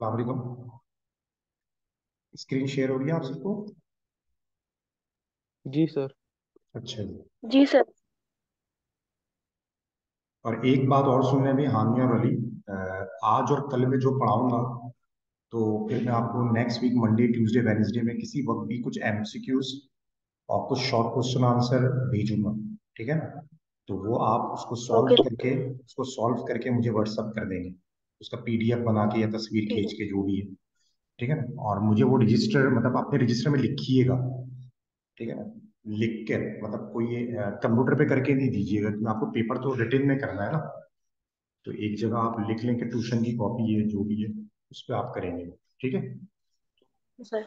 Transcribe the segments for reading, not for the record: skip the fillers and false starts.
अस्सलाम वालेकुम। Screen share हो रही है आप सबको? जी सर। अच्छा जी। जी सर। और एक बात और सुनने में हानिया और अली, आज और कल में जो पढ़ाऊंगा, तो फिर मैं आपको next week Monday Tuesday Wednesday में किसी वक्त भी कुछ एमसीक्यूज और कुछ शॉर्ट क्वेश्चन आंसर भेजूंगा। ठीक है ना? तो वो आप ओके। उसको सॉल्व करके मुझे व्हाट्सअप कर देंगे, उसका पीडीएफ बना के या तस्वीर ठीक खींच है। के, जो भी है। ठीक है ना? और मुझे वो रजिस्टर, मतलब अपने रजिस्टर में लिखिएगा। ठीक है ना? लिख के, मतलब कोई कंप्यूटर पे करके नहीं दीजिएगा, क्योंकि आपको पेपर तो रिटेन में करना है ना। तो एक जगह आप लिख लें कि ट्यूशन की कॉपी है, जो भी है, उस पर आप करेंगे। ठीक है? सर।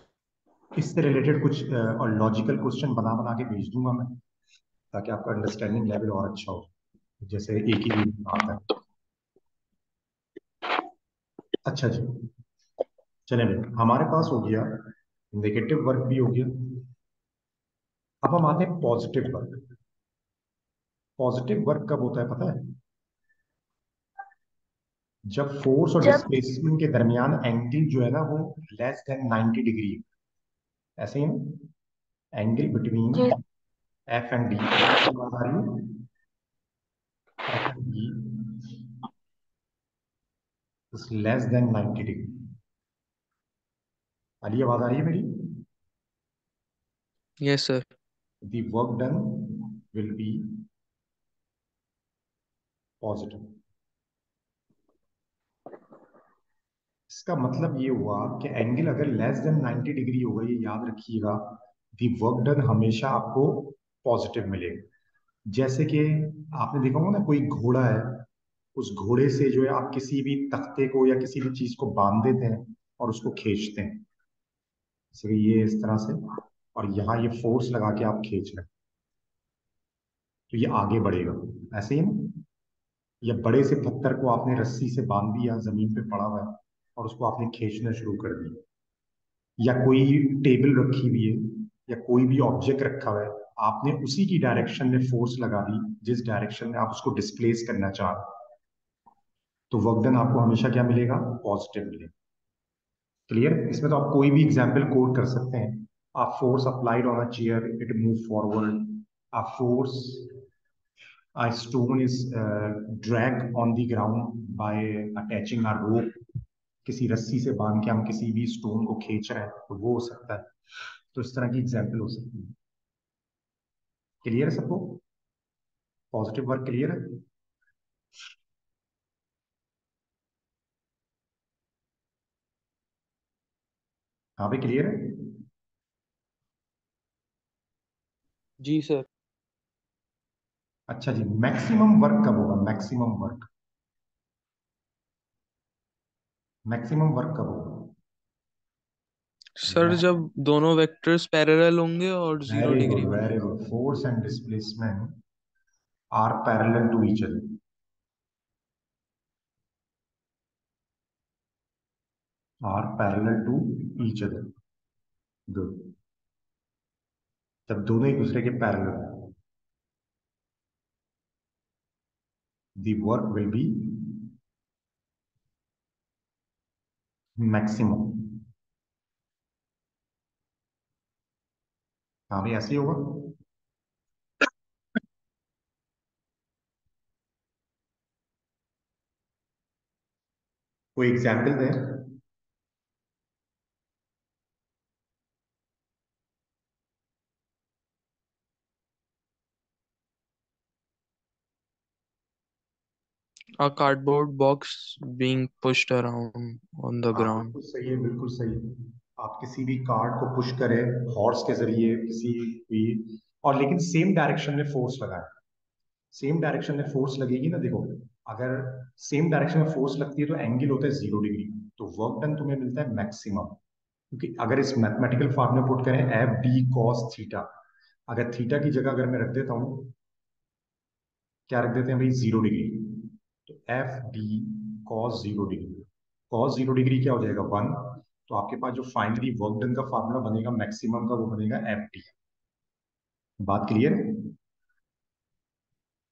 इससे रिलेटेड कुछ और लॉजिकल क्वेश्चन बना बना के भेज दूंगा मैं, ताकि आपका अंडरस्टैंडिंग लेवल और अच्छा हो, जैसे एक ही वीक में आता है। अच्छा जी। चलें भाई, हमारे पास हो गया नेगेटिव वर्क भी हो गया। अब हम आते हैं पॉजिटिव वर्क। पॉजिटिव वर्क कब होता है पता है? जब फोर्स और जब डिस्प्लेसमेंट के दरमियान एंगल जो है ना, वो लेस देन 90 डिग्री। ऐसे ही ना? Angle between ji. F and D, आवाज आ रही है? F and D is less than 90 degree. Ali, आवाज आ रही है मेरी? Yes sir. The work done will be positive. इसका मतलब ये हुआ कि एंगल अगर लेस देन 90 डिग्री होगा, ये याद रखिएगा, दी वर्क डन हमेशा आपको पॉजिटिव मिलेगा। जैसे कि आपने देखा होगा ना, कोई घोड़ा है, उस घोड़े से जो है आप किसी भी तख्ते को या किसी भी चीज को बांध देते हैं और उसको खींचते हैं, जैसे कि ये इस तरह से, और यहाँ ये फोर्स लगा के आप खींच रहे हैं, तो ये आगे बढ़ेगा। ऐसे ही ना? या बड़े से पत्थर को आपने रस्सी से बांध दिया, जमीन पे पड़ा हुआ है, और उसको आपने खींचना शुरू कर दिया। या कोई टेबल रखी हुई है, या कोई भी ऑब्जेक्ट रखा हुआ है, आपने उसी की डायरेक्शन में फोर्स लगा दी जिस डायरेक्शन में आप उसको डिस्प्लेस करना चाह रहे हैं, तो वर्क डन आपको हमेशा क्या मिलेगा? पॉजिटिव मिलेगा। क्लियर? इसमें तो आप कोई भी एग्जाम्पल कोड कर सकते हैं। आप force applied on a chair, it move forward. A force, a stone is dragged on the ground by attaching a rope। किसी रस्सी से बांध के हम किसी भी स्टोन को खींच रहे हैं, तो वो हो सकता है। तो इस तरह की एग्जाम्पल हो सकती है। क्लियर है सबको? पॉजिटिव वर्क क्लियर है? हाँ भाई, क्लियर है? जी सर। अच्छा जी। मैक्सिमम वर्क कब होगा? मैक्सिमम वर्क, मैक्सिमम वर्क कब होगा? सर जब दोनों वेक्टर्स पैरेलल होंगे और zero very good, degree very बनेगा। Good. Force and displacement are parallel to each other, are parallel to each other. Good. जब दोनों एक दूसरे के पैरेलल है, the work will be maximum. हाँ भाई, ऐसे ही होगा। कोई एग्जाम्पल दें? A cardboard box being pushed around on the हाँ, ground. बिल्कुल सही है, बिल्कुल सही है। आप किसी भी कार्ड को पुश करें हॉर्स के जरिए, किसी भी, और लेकिन सेम डायरेक्शन में फोर्स लगाए, सेम डायरेक्शन में फोर्स लगेगी ना, देखो, अगर सेम डायरेक्शन में फोर्स लगती है तो एंगल होता है 0 डिग्री, तो वर्क डन तुम्हें मिलता है मैक्सिमम। क्योंकि अगर इस मैथमेटिकल फॉर्म में पुट करें, एफ डी कॉस थीटा, अगर थीटा की जगह अगर मैं रख देता हूँ, क्या रख देते हैं भाई? 0 डिग्री। तो F D cos 0 degree, cos 0 degree क्या हो जाएगा? 1। तो आपके पास जो फाइनली वर्क डन का फार्मूला बनेगा मैक्सिमम का, वो बनेगा एफ डी। बात क्लियर है?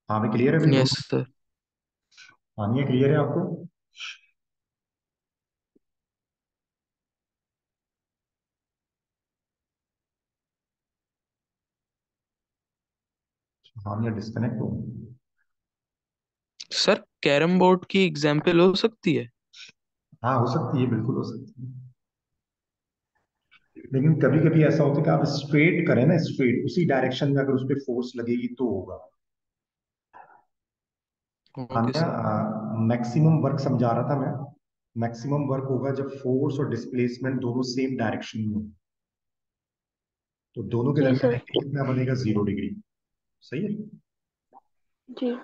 हाँ भाई, क्लियर है भाई यस दोनों? सर। हाँ, नहीं क्लियर है आपको? हाँ, या डिस्कनेक्ट हो। सर कैरम बोर्ड की एग्जाम्पल हो सकती है? हाँ, हो सकती है, बिल्कुल हो सकती है। लेकिन कभी कभी ऐसा होता है कि आप स्ट्रेट करें ना, स्ट्रेट उसी डायरेक्शन में अगर उस पर फोर्स लगेगी तो होगा। ओके हानिया, सर। मैक्सिमम वर्क समझा रहा था मैं। मैक्सिमम वर्क होगा जब फोर्स और डिस्प्लेसमेंट दोनों सेम डायरेक्शन में हो। तो दोनों के जी दरमियान सर। एंगल कितना बनेगा? 0 डिग्री। सही है। जी।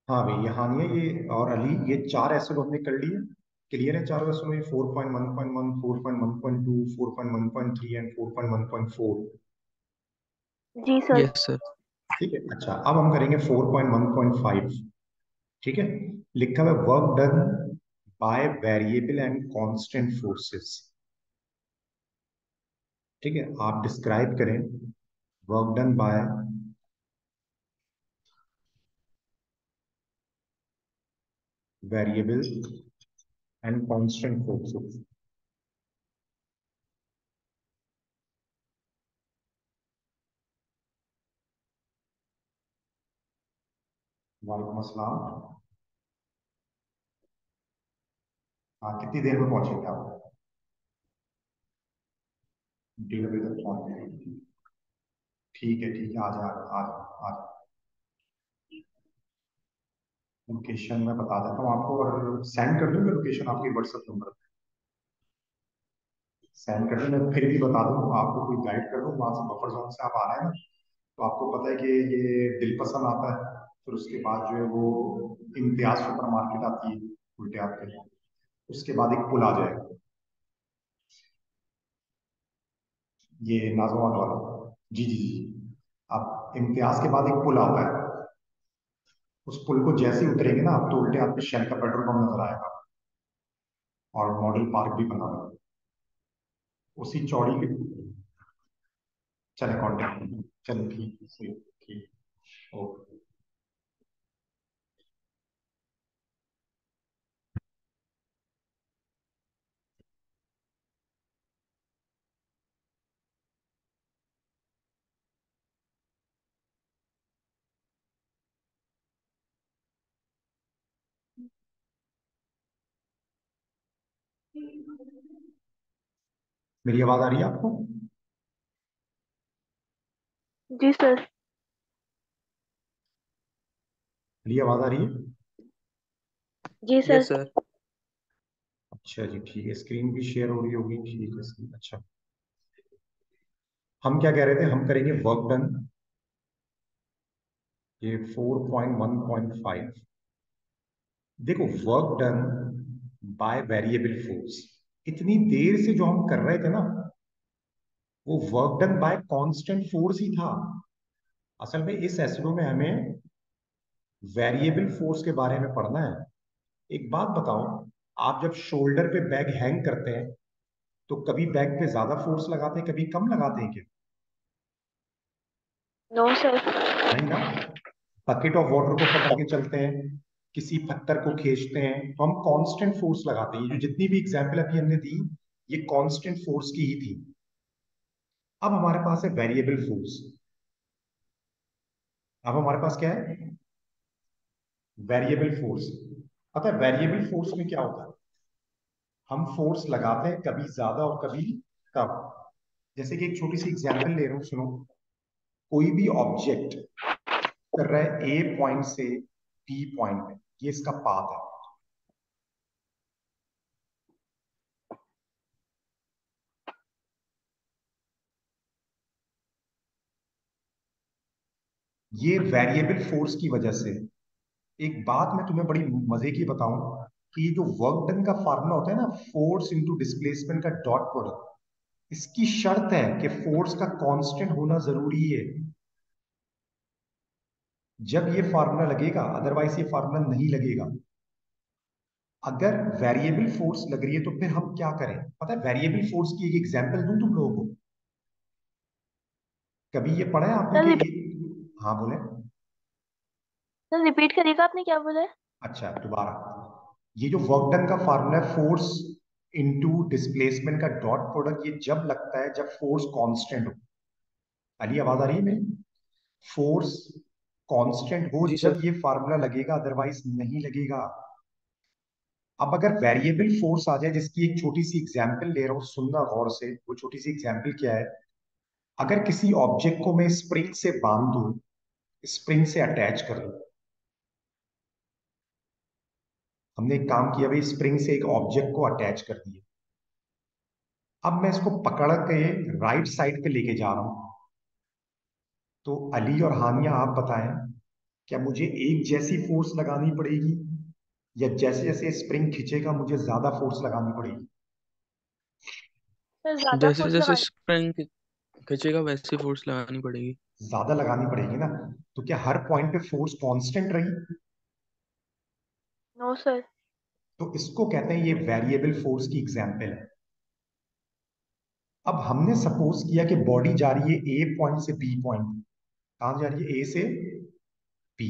हाँ भाई, ये हानिया, ये और अली, ये चार एसिड हमने कर लिए। क्लियर है चारों एसिड? ये 4.1.1, 4.1.2, 4.1.3 एंड 4.1.4। जी सर। Yes sir. ठीक है, अच्छा, अब हम करेंगे 4.1.5। ठीक है। लिखा हुआ work done by variable and constant forces. ठीक है, आप डिस्क्राइब करें work done by variable and constant forces. वालेकुम अस्सलाम। हाँ, कितनी देर में पहुंचेंगे आप? 1:30 बजे तक पहुंच जाएंगे। ठीक है, ठीक है, आ जा, आ जा, आ जा। लोकेशन मैं बता देता हूँ आपको, और सेंड कर दूंगा लोकेशन आपके व्हाट्सएप नंबर पे। सेंड कर दूँ, मैं फिर भी बता दूँ आपको, कोई गाइड कर दूँ वहां से, बफर जोन से आप आ रहे हैं ना, तो आपको पता है कि ये दिलपसंद आता है। फिर उसके बाद जो है वो इम्तियाज सुपर मार्केट आती है उल्टे हाथ पे। उसके बाद एक पुल आ जाएगा, ये नाजवान वाला। जी जी जी। अब इम्तियाज के बाद एक पुल आता है। उस पुल को जैसे ही उतरेंगे ना आप, तो उल्टे हाथ पे शेल का पेट्रोल पंप नजर आएगा, और मॉडल पार्क भी बना हुआ है उसी चौड़ी के। चले कॉन्टेक्ट, चले, ठीक है, सही, ठीक। ओके। मेरी आवाज आ रही है आपको? जी सर। मेरी आवाज आ रही है? जी सर। Yes sir. अच्छा जी, ठीक है, स्क्रीन भी शेयर हो रही होगी, ठीक है, सही, अच्छा। हम क्या कह रहे थे, हम करेंगे वर्क डन, ये 4.1.5। देखो, work done by variable force, इतनी देर से जो हम कर रहे थे ना, वो work done by constant force ही था। असल में इस एसईओ में हमें वेरिएबल फोर्स के बारे में पढ़ना है। एक बात बताओ, आप जब शोल्डर पे बैग हैंग करते हैं तो कभी बैग पे ज्यादा फोर्स लगाते हैं, कभी कम लगाते हैं क्या? No sir. नहीं ना। बकेट ऑफ वाटर को पकड़ के चलते हैं, किसी पत्थर को खींचते हैं तो हम कांस्टेंट फोर्स लगाते हैं। ये जो जितनी भी एग्जाम्पल अभी हमने दी, ये कांस्टेंट फोर्स की ही थी। अब हमारे पास है वेरिएबल फोर्स। अब हमारे पास क्या है? Variable force. पता है वेरिएबल फोर्स में क्या होता है? हम फोर्स लगाते हैं कभी ज्यादा और कभी कम। जैसे कि एक छोटी सी एग्जांपल ले रहा हूं, सुनो। कोई भी ऑब्जेक्ट कर रहा है ए पॉइंट से बी पॉइंट में, ये इसका पाथ है। ये वेरिएबल फोर्स की वजह से। एक बात मैं तुम्हें बड़ी मजे की बताऊं कि ये जो वर्क डन का फार्मूला होता है ना, फोर्स इंटू डिस्प्लेसमेंट का डॉट प्रोडक्ट, इसकी शर्त है कि फोर्स का कांस्टेंट होना जरूरी है। जब ये फार्मूला लगेगा, अदरवाइज ये फार्मूला नहीं लगेगा। अगर वेरिएबल फोर्स लग रही है तो फिर हम क्या करें? पता है वेरिएबल फोर्स की एक एग्जांपल दूं तुम लोगों को? कभी ये पढ़ा है आपने सर कि रिपीट। हाँ बोले। सर रिपीट करिएगा, आपने क्या बोला है? अच्छा दोबारा। ये जो वर्क डन का फार्मूला है, फोर्स इनटू डिस्प्लेसमेंट का डॉट प्रोडक्ट, ये जब लगता है जब फोर्स कांस्टेंट हो। अली आवाज आ रही है मेरी? फोर्स कांस्टेंट हो जी जब सर। ये फार्मूला लगेगा, अदरवाइज नहीं लगेगा। अब अगर वेरिएबल फोर्स आ जाए, जिसकी एक छोटी सी एग्जांपल ले रहा हूं, सुनना गौर से। वो छोटी सी एग्जांपल क्या है? अगर किसी ऑब्जेक्ट को मैं स्प्रिंग से बांध दूं, स्प्रिंग से अटैच कर दूं। हमने एक काम किया भाई, स्प्रिंग से एक ऑब्जेक्ट को अटैच कर दिया। अब मैं इसको पकड़ के राइट साइड पे लेके जा रहा हूं। तो अली और हानिया आप बताएं, क्या मुझे एक जैसी फोर्स लगानी पड़ेगी, या जैसे जैसे स्प्रिंग खींचेगा मुझे ज्यादा फोर्स लगानी पड़ेगी? सर ज्यादा जैसे फोर्स जैसे लगानी। स्प्रिंग खींचेगा वैसी फोर्स लगानी पड़ेगी। ज्यादा लगानी पड़ेगी ना। तो क्या हर पॉइंट पे फोर्स कांस्टेंट रही? No sir. तो इसको कहते हैं, ये वेरिएबल फोर्स की एग्जांपल है। अब हमने सपोज किया कि बॉडी जा रही है ए पॉइंट से बी पॉइंट। कहां जा रही है? ए से बी।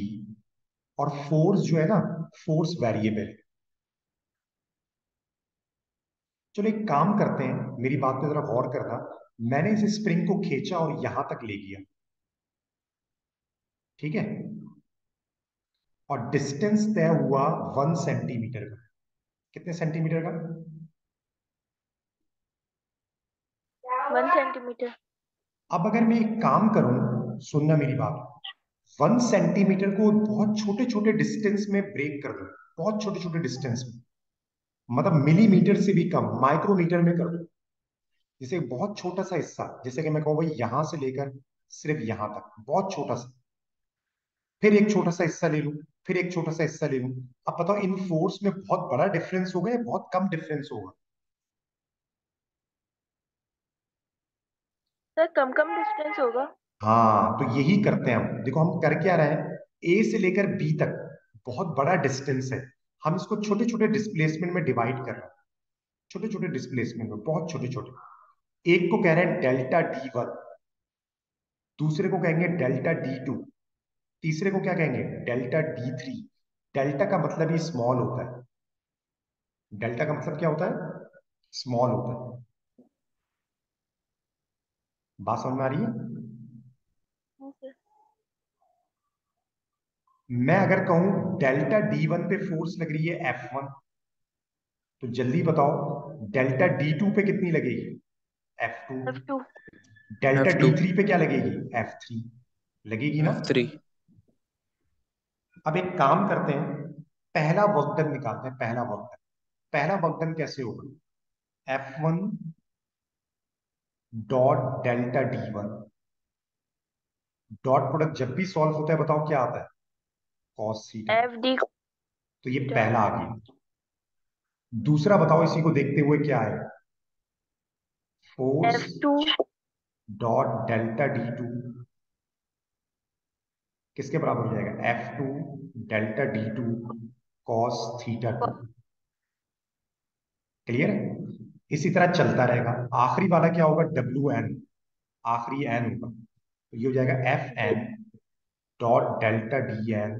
और फोर्स जो है ना, फोर्स वेरिएबल है। चलो एक काम करते हैं, मेरी बात पे जरा गौर करना। मैंने इस स्प्रिंग को खींचा और यहां तक ले गया, ठीक है? और डिस्टेंस तय हुआ 1 सेंटीमीटर का। कितने सेंटीमीटर का? 1 सेंटीमीटर। अब अगर मैं एक काम करूं, सुनना मेरी बात। 1 सेंटीमीटर को बहुत छोटे छोटे डिस्टेंस में ब्रेक कर दूं, बहुत छोटे छोटे डिस्टेंस में, मतलब मिलीमीटर से भी कम, माइक्रोमीटर में कर दूं। जैसे एक बहुत छोटा सा हिस्सा, जैसे कि मैं कहूँ भाई यहां से लेकर सिर्फ यहां तक, बहुत छोटा सा। फिर एक छोटा सा हिस्सा ले लूं, फिर एक छोटा सा हिस्सा ले लूं। अब बताओ, इन फोर्स में बहुत बड़ा डिफरेंस होगा या बहुत कम डिफरेंस होगा? सर कम कम डिस्टेंस होगा। हाँ, तो यही करते हैं हम। देखो हम कर क्या रहे हैं, ए से लेकर बी तक बहुत बड़ा डिस्टेंस है। हम इसको छोटे छोटे डिस्प्लेसमेंट में डिवाइड कर रहे हैं, छोटे छोटे डिस्प्लेसमेंट में, बहुत छोटे छोटे। एक को कह रहे हैं डेल्टा D1, दूसरे को कहेंगे डेल्टा D2, तीसरे को क्या कहेंगे? Delta D3। डेल्टा का मतलब ही स्मॉल होता है। डेल्टा का मतलब क्या होता है? स्मॉल होता है। बात समझ में आ रही है? हाँ सर। मैं अगर कहूं डेल्टा D1 पे फोर्स लग रही है F1, तो जल्दी बताओ डेल्टा D2 पे कितनी लगेगी? F2। F2। Delta F2। D3 पे क्या लगेगी? F3। लगेगी ना? F3। अब एक काम करते हैं, पहला वर्क डन निकालते हैं। पहला वर्क डन, पहला वर्क डन कैसे होगा? F1 dot delta D1। Dot product जब भी सॉल्व होता है, बताओ क्या आता है? Cos theta. FD। तो ये पहला आ गया। दूसरा बताओ, इसी को देखते हुए क्या है? Force F2 dot delta D2 किसके बराबर हो जाएगा? F2 delta D2 cos theta 2। Clear है? इसी तरह चलता रहेगा। आखिरी वाला क्या होगा? WN, आखिरी n होगा, तो ये हो जाएगा जी। FN डॉट डेल्टा DN,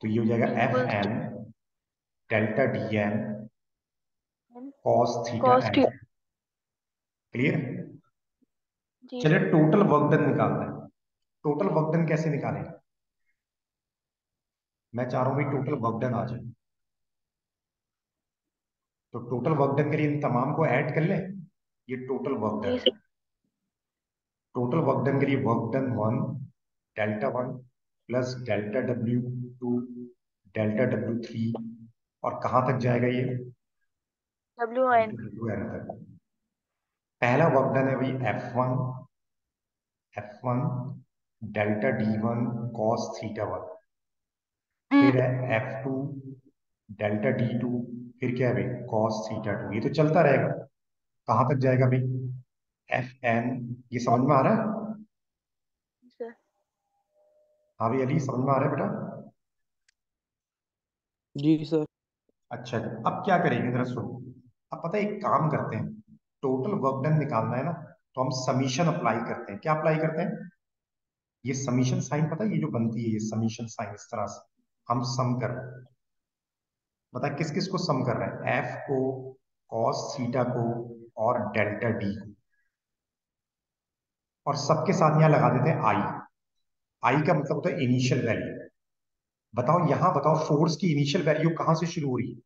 तो ये हो जाएगा equals FN to delta DN cos theta cos n। Theta. Clear? जी चलिए सर। टोटल वर्क डन निकालना है। टोटल वर्क डन कैसे निकालें? मैं चाह रहा हूं भाई टोटल वर्क डन आ जाए। तो टोटल वर्क डन के लिए इन तमाम को ऐड कर लें। ये टोटल वर्क जी डन है। सर। टोटल वर्क डन के लिए work done 1 delta 1 plus delta W2 delta W3, और कहां तक जाएगा ये? WN। डेल्टा WN तक। पहला वर्क डन है भाई F1 delta D1 cos theta 1। फिर है F2 डेल्टा D2, फिर क्या है भाई? Cos theta 2। ये तो चलता रहेगा। कहां तक जाएगा भाई? FN। ये समझ में आ रहा है? सर। हाँ भाई अली, समझ में आ रहा है बेटा? जी सर। अच्छा, अब क्या करेंगे जरा सुनो। अब पता है एक काम करते हैं, टोटल वर्क डन निकालना है ना, तो हम समीशन अप्लाई करते हैं। क्या अप्लाई करते हैं? ये समीशन साइन, पता है ये जो बनती है, ये समीशन साइन इस तरह से हम सम कर रहे हैं। पता है किस किस को सम कर रहे हैं? एफ को, कॉस थीटा को, और डेल्टा डी को, और सबके साथ यहां लगा देते हैं आई। आई का मतलब होता है इनिशियल वैल्यू। बताओ यहां, बताओ फोर्स की इनिशियल वैल्यू कहां से शुरू हो रही है?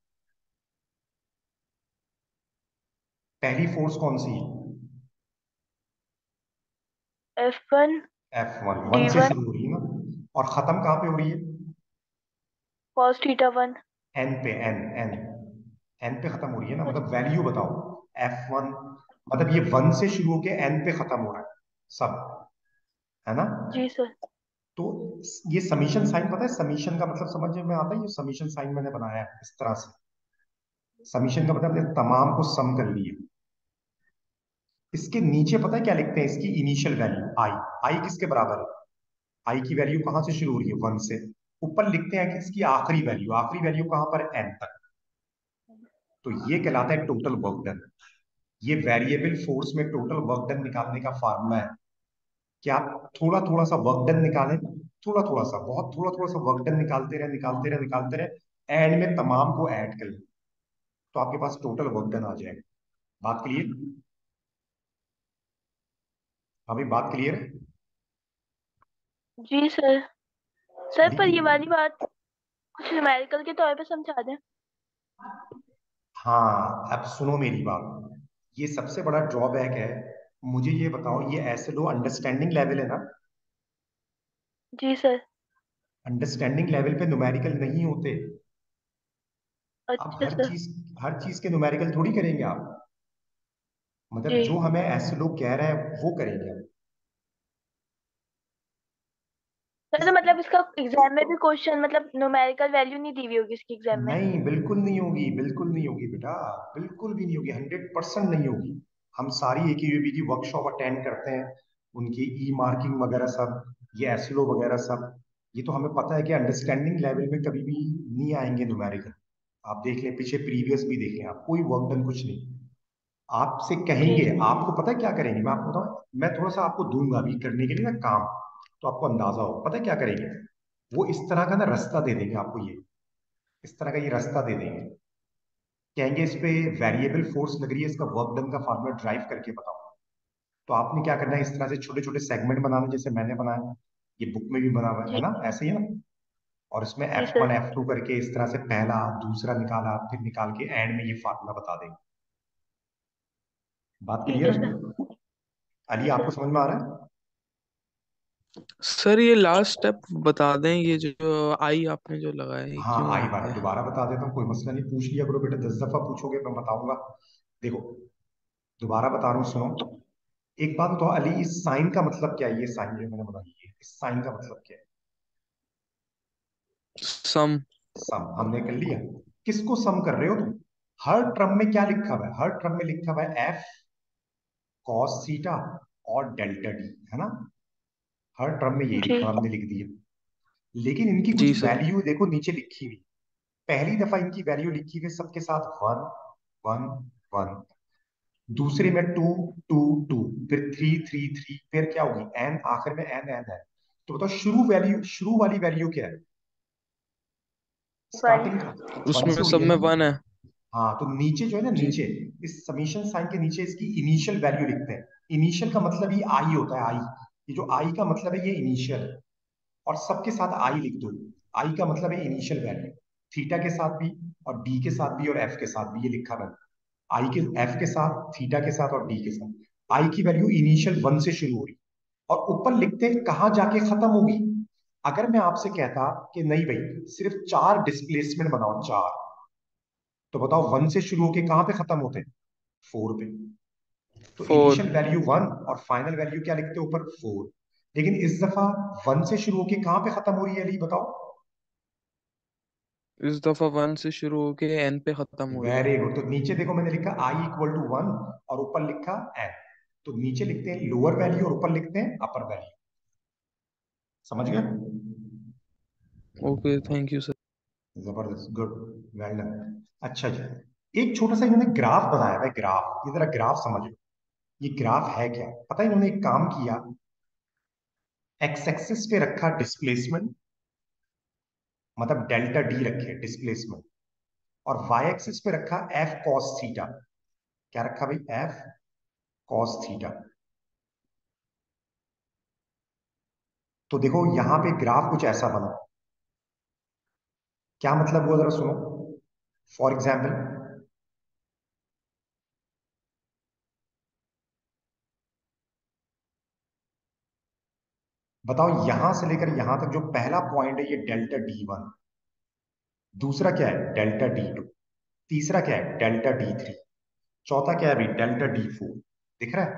पहली फोर्स कौन सी है? F1 F1, 1 से D1 शुरू हो रही है ना, और खत्म कहां पे हो रही है? cos theta 1। एन पे, एन एन पे खत्म हो रही है ना, मतलब वैल्यू बताओ। F1 मतलब ये 1 से शुरू होके एन पे खत्म हो रहा है सब, है ना? जी सर। तो ये समीशन साइन, पता है समीशन का मतलब समझ में आता है? ये समीशन साइन मैंने बनाया है इस तरह से। समीशन का मतलब हमने तमाम को सम कर लिया। इसके नीचे पता है क्या लिखते हैं? इसकी इनिशियल वैल्यू आई। आई किसके बराबर है? आई की वैल्यू कहां से शुरू हो रही है? 1 से। ऊपर लिखते हैं कि इसकी आखिरी वैल्यू, आखिरी वैल्यू कहां पर है? एन तक। तो ये कहलाता है टोटल वर्क डन। ये वेरिएबल फोर्स में टोटल वर्क डन निकालने का फार्मूला है कि आप थोड़ा थोड़ा सा वर्क डन निकालें, थोड़ा थोड़ा सा, बहुत थोड़ा थोड़ा सा वर्क डन निकालते रहे, निकालते रहे, निकालते रहे, एंड में तमाम को ऐड कर लें, तो आपके पास टोटल वर्क डन आ जाएगा। बात क्लियर? अभी बात क्लियर है? जी सर। सर अली, पर ये वाली बात कुछ न्यूमेरिकल के तौर पे समझा दें। हाँ अब सुनो मेरी बात। ये सबसे बड़ा ड्रॉबैक है। मुझे ये बताओ, ये ऐसे लो अंडरस्टैंडिंग लेवल है ना? जी सर। अंडरस्टैंडिंग लेवल पे न्यूमेरिकल नहीं होते। अब अच्छा सर। हर चीज के न्यूमेरिकल थोड़ी करेंगे आप। मतलब जी जो हमें ऐसे लोग कह रहे हैं वो करेंगे हम। सर, इस तो मतलब इसका एग्जाम में भी क्वेश्चन मतलब न्यूमेरिकल वैल्यू नहीं दी हुई होगी इसकी एग्जाम में। नहीं, बिल्कुल नहीं होगी, बिल्कुल नहीं होगी बेटा। बिल्कुल भी नहीं होगी, 100% नहीं होगी। हम सारी AKUB की वर्कशॉप अटेंड करते हैं, उनकी ई मार्किंग वगैरह सब, ये एसलो वगैरह सब। ये तो हमें पता है कि अंडरस्टैंडिंग लेवल में कभी भी नहीं आएंगे न्यूमेरिकल। आप देख लें, पीछे प्रीवियस भी देख लें आप, कोई वर्क डन कुछ नहीं। आपसे जी कहेंगे, आपको पता है क्या करेंगे? मैं आपको बताऊं, मैं थोड़ा सा आपको दूंगा अभी करने के लिए ना काम, तो आपको अंदाजा हो। पता है क्या करेंगे? वो इस तरह का ना रास्ता दे देंगे आपको, ये इस तरह का ये रास्ता दे देंगे। कहेंगे इस पे वेरिएबल फोर्स लग रही है, इसका वर्क डन का फार्मूला ड्राइव करके बताओ। तो आपने क्या करना है, इस तरह से छोटे छोटे सेगमेंट बनाना, जैसे मैंने बनाया, ये बुक में भी बना हुआ है जी ना, ऐसे ही है ना? और इसमें जी F1 सर। F2 करके इस तरह से पहला दूसरा निकाला, फिर निकाल के एंड में ये फार्मूला बता देंगे। बात ठीक क्लियर है है? सर। अली जी आपको सर। समझ में आ रहा है? सर ये लास्ट स्टेप बता दें, ये जो आई आपने जो लगाया है ये हाँ क्यों आई बात है? दोबारा बता देता हूँ, कोई मसला नहीं, पूछ लिया करो बेटा, 10 दफा पूछोगे मैं बताऊंगा। देखो, दोबारा बता रहा हूँ, सुनो। एक बात बताओ अली, इस साइन का मतलब क्या है? ये साइन जो मैंने बनाई है, इस साइन का मतलब क्या है? सम। सम हमने कर लिया। किसको सम कर रहे हो तुम? हर टर्म में क्या लिखा हुआ है? हर टर्म में लिखा हुआ है एफ कॉस थीटा और डेल्टा डी, है ना। हर टर्म में यही जी। लिखा, हमने लिख दिया। लेकिन इनकी कुछ जी सर। वैल्यू देखो नीचे लिखी हुई। पहली दफा इनकी वैल्यू लिखी हुई सबके साथ 1 1 1, दूसरे में 2 2 2, फिर 3 3 3, फिर क्या होगी एन, आखिर में एन एन है। तो बताओ शुरू वाली वैल्यू क्या है, 1। स्टार्टिंग 1 उसमें से हुई सब है में ना। 1 है। हाँ, तो नीचे जो है ना, जी। नीचे इस समीशन साइन के नीचे इसकी इनिशियल वैल्यू लिखते हैं। इनिशियल का मतलब ये आई होता है, आई। ये जो आई का मतलब है ये इनिशियल है। और सबके साथ आई लिख दो। आई का मतलब है इनिशियल वैल्यू, थीटा के साथ भी और डी के साथ भी और एफ के साथ भी, ये लिखा मैंने। आई के, एफ के साथ, थीटा के साथ और डी के साथ। आई की वैल्यू इनिशियल 1 से शुरू हो रही और ऊपर लिखते हैं कहां जाके खत्म होगी। अगर मैं आपसे कहता कि नहीं भाई सिर्फ 4 डिस्प्लेसमेंट बनाओ, 4, तो बताओ 1 से शुरू होके कहां पे खत्म होते हैं, 4 पे। तो 4। इनिशियल वैल्यू 1 और फाइनल वैल्यू क्या लिखते हैं ऊपर, 4। लेकिन इस दफा 1 से शुरू होके कहां पे खत्म हो रही है अली, बताओ। इस दफा 1 से शुरू होके n पे खत्म हो रही है। Very good. तो नीचे देखो मैंने लिखा आई इक्वल टू 1 और ऊपर लिखा एन। तो नीचे लिखते हैं लोअर वैल्यू और ऊपर लिखते हैं अपर वैल्यू। समझ गए। Okay, thank you sir. जबरदस्त, गुड, वेल डन। अच्छा जी, एक छोटा सा इन्होंने ग्राफ बनाया है, ग्राफ, ये जरा ग्राफ समझो। ये ग्राफ है क्या, पता है, इन्होंने एक काम किया। एक्स एक्सिस पे रखा डिस्प्लेसमेंट, मतलब डेल्टा डी रखे डिस्प्लेसमेंट, और वाई एक्सिस पे रखा एफ कॉस थीटा। क्या रखा भाई, एफ कॉस थीटा। तो देखो यहां पे ग्राफ कुछ ऐसा बना। क्या मतलब हुआ जरा सुनो। फॉर एग्जाम्पल, बताओ यहां से लेकर यहां तक जो पहला पॉइंट है ये डेल्टा डी वन, दूसरा क्या है डेल्टा डी टू, तीसरा क्या है डेल्टा डी थ्री, चौथा क्या है भाई डेल्टा डी फोर। दिख रहा है,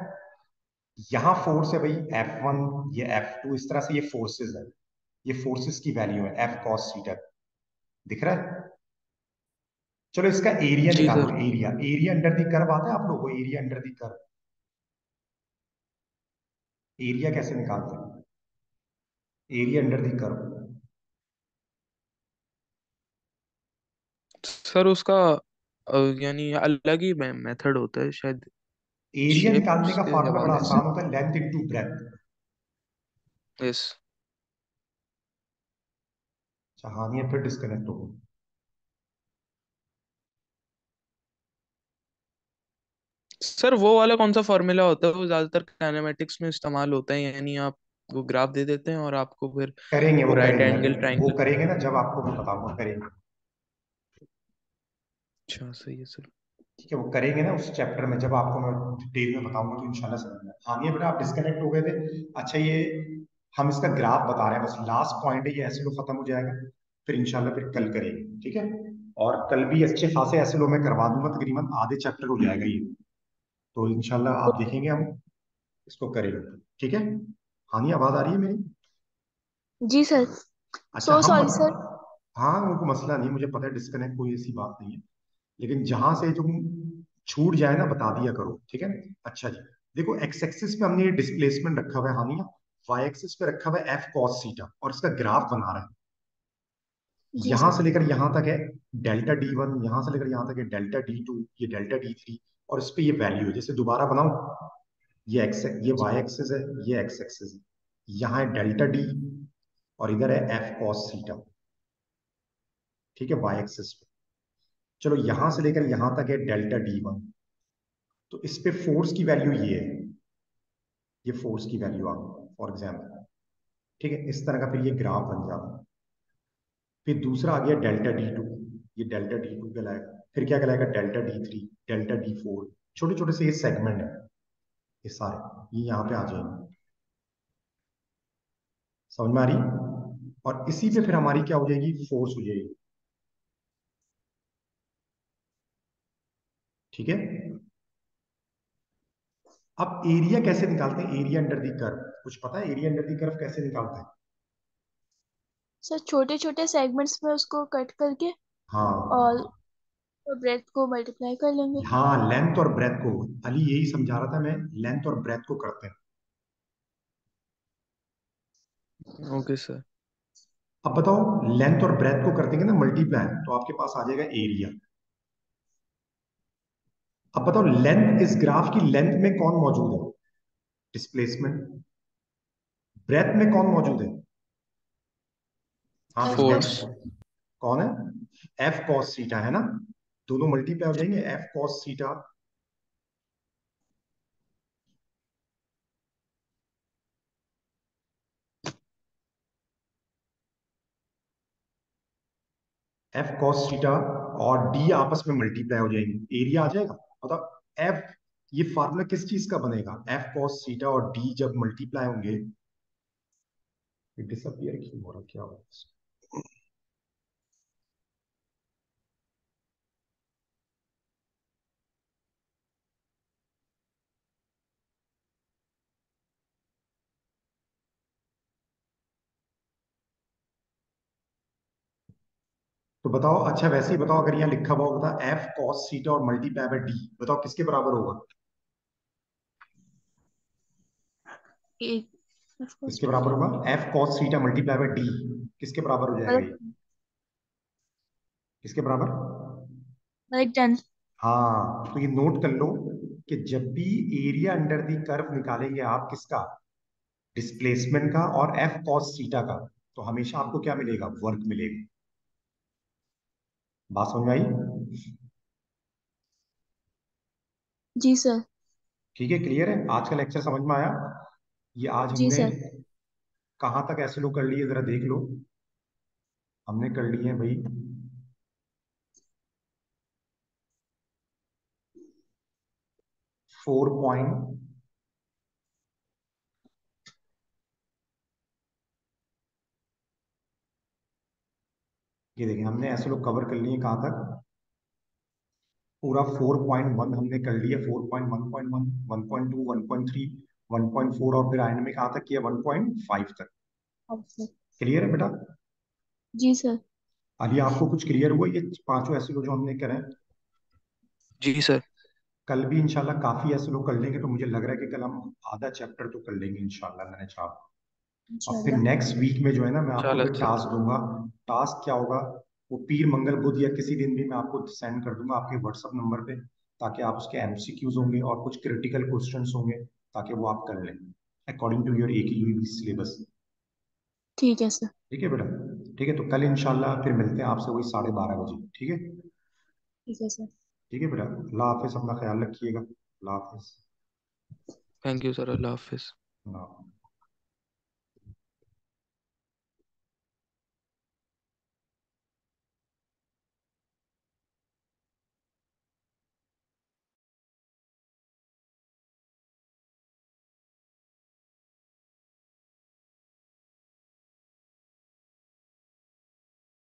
यहां फोर्स है भाई एफ वन, ये एफ टू, इस तरह से ये फोर्सेस है। ये फोर्सेस की वैल्यू है एफ कॉस थीटा। दिख रहा है। चलो इसका एरिया जी निकालो, sir. Area, area under the curve आता है आप लोगों को, area under the curve. Area कैसे निकालते हैं, area under the curve. Sir उसका यानी अलग ही मेथड होता है शायद। एरिया निकालने शेप्स का के फॉर्मूला बड़ा हवाले से। आसान होता है, लेंथ इनटू ब्रेथ। यस। अच्छा हाँ, ये फिर डिस्कनेक्ट हो गई। सर वो वाला कौन सा फॉर्मूला होता है, वो ज्यादातर काइनेमेटिक्स में इस्तेमाल होता है, यानी आप वो ग्राफ दे देते हैं और आपको फिर करेंगे वो वो राइट करेंगे एंगल वो ट्रायंगल। करेंगे ना, जब आपको मैं बताऊंगा करेंगे। अच्छा सही है सर। ठीक है, वो करेंगे ना उस चैप्टर में, जब आपको मैं डिटेल में बताऊंगा तो इंशाल्लाह समझ में। हाँ ये बेटा आप डिस्कनेक्ट हो गए थे। अच्छा ये हम इसका ग्राफ बता रहे हैं, बस लास्ट पॉइंट है, ये ऐसे लो खत्म हो जाएगा। फिर इंशाल्लाह फिर कल करेंगे, ठीक है। और कल भी अच्छे खासे ऐसे लो मैं करवा दूंगा, तकरीबन आधे चैप्टर हो जाएगा ये। तो इंशाल्लाह आप देखेंगे, हम इसको करेंगे, ठीक है। हाँ नहीं, आवाज आ रही है मेरी। जी सर। अच्छा सो हम सॉरी सर। हाँ वो कोई मसला नहीं, मुझे पता है डिस्कनेक्ट कोई ऐसी बात नहीं है। लेकिन जहां से तुम छूट जाए ना बता दिया करो, ठीक है। अच्छा जी, देखो एक्स एक्सिस पे हमने ये डिस्प्लेसमेंट रखा हुआ है हानिया, वाई एक्सिस पे रखा हुआ है एफ कॉस थीटा, और इसका ग्राफ बना रहा है। जी यहां सर। से लेकर यहां तक है डेल्टा डी वन, यहां से लेकर यहां तक है डेल्टा डी टू, ये डेल्टा डी थ्री। और इस पे ये वैल्यू है, जैसे दोबारा बनाऊं, ये एक्स, ये वाई एक्सिस है, ये एक्स एक्सिस है। यहाँ है डेल्टा डी और इधर है एफ कॉस थीटा, ठीक है, वाई एक्सिस पे। चलो यहां से लेकर यहां तक है डेल्टा डी वन। तो इस पे फोर्स की वैल्यू ये है, ये फोर्स की वैल्यू आ गई फॉर एग्जाम्पल, ठीक है। इस तरह का फिर ये ग्राफ बन जाता है। फिर दूसरा आ गया डेल्टा डी टू, ये डेल्टा डी टू कहलाएगा। फिर क्या कहलाएगा delta D three, delta D four. छोटे छोटे से ये सेगमेंट है, ये सारे ये यहाँ पे आ जाएंगे। समझ में आ रही। और इसी पे फिर हमारी क्या हो जाएगी, फोर्स हो जाएगी, ठीक है। अब एरिया कैसे निकालते हैं, एरिया अंडर दी कर्व, कुछ पता है एरिया अंडर दी कर्व कैसे निकालते हैं। सर छोटे छोटे सेगमेंट्स में उसको कट करके हाँ, और तो ब्रेथ को मल्टीप्लाई कर लेंगे। हाँ, लेंथ और ब्रेथ को, अली यही समझा रहा था मैं, लेंथ और ब्रेथ को करते हैं। Okay sir. अब बताओ, लेंथ और ब्रेथ को कर देंगे ना मल्टीप्लाई, तो आपके पास आ जाएगा एरिया। अब बताओ, लेंथ, इस ग्राफ की लेंथ में कौन मौजूद है? डिस्प्लेसमेंट। ब्रेथ में कौन मौजूद है? हाँ भाई, फोर्स। लेंथ कौन है? एफ कॉस सीटा है ना, दोनों मल्टीप्लाई हो जाएंगे, F cos theta. F cos theta और डी आपस में मल्टीप्लाई हो जाएंगे, एरिया आ जाएगा। मतलब एफ, ये फार्मूला किस चीज का बनेगा? एफ कॉस थीटा और डी जब मल्टीप्लाई होंगे, डिसअपियर क्यों हो रहा, क्या हो रहा? तो बताओ, अच्छा वैसे ही बताओ, अगर यहाँ लिखा हुआ होता एफ कॉस थीटा और मल्टीप्लाई बाय डी, बताओ किसके बराबर होगा? एक किसके बराबर होगा? F cos theta multiply by D किसके बराबर हो जाएगा ये? मतलब किसके बराबर? मतलब 10। हाँ, तो ये नोट कर लो कि जब भी एरिया अंडर दी कर्व निकालेंगे आप, किसका? डिस्प्लेसमेंट का और एफ कॉस थीटा का, तो हमेशा आपको क्या मिलेगा? वर्क मिलेगा। बात समझ में आई? जी सर। ठीक है, क्लियर है? आज का लेक्चर समझ में आया? ये आज जी हमने सर। कहाँ तक ऐसे लोग कर लिए, जरा देख लो। हमने कर लिए हैं भाई 4 पॉइंट, ये देखें, हमने ऐसे लोग कवर कर लिए कहाँ तक? पूरा 4.1 हमने कर लिया, 4.1.1, 1.2, 1.3, 1.4, और फिर एंड में कहाँ तक किया? 1.5 तक। हाँ सर। क्लियर है बेटा? जी सर। अभी आपको कुछ क्लियर हुआ ये पांचों ऐसे लोग जो हमने करे हैं? जी सर। कल भी इंशाल्लाह काफी ऐसे लोग कर लेंगे, तो मुझे लग रहा है कि कल हम आधा चैप्टर तो कर लेंगे इंशाल्लाह, मैंने चाहा। और फिर इंशाल्लाह। नेक्स्ट वीक में जो है ना, मैं आपको इंशाल्लाह फिर सर। टास्क दूंगा। टास्क क्या होगा? वो पीर मंगल बुध या किसी दिन भी मैं आपको सेंड कर दूंगा आपके व्हाट्सएप नंबर पे, ताकि आप उसके एमसीक्यूज होंगे और कुछ क्रिटिकल क्वेश्चंस होंगे, ताकि वो आप कर लें अकॉर्डिंग टू योर एक ही सिलेबस। ठीक है सर। ठीक है बेटा? ठीक है, तो कल इंशाल्लाह फिर मिलते हैं आपसे वही 12:30 बजे। ठीक है? ठीक है सर। ठीक है बेटा, अल्लाह हाफिज, अपना ख्याल रखिएगा, अल्लाह हाफिज। Thank you sir. अल्लाह हाफिज। अल्लाह हाफिज।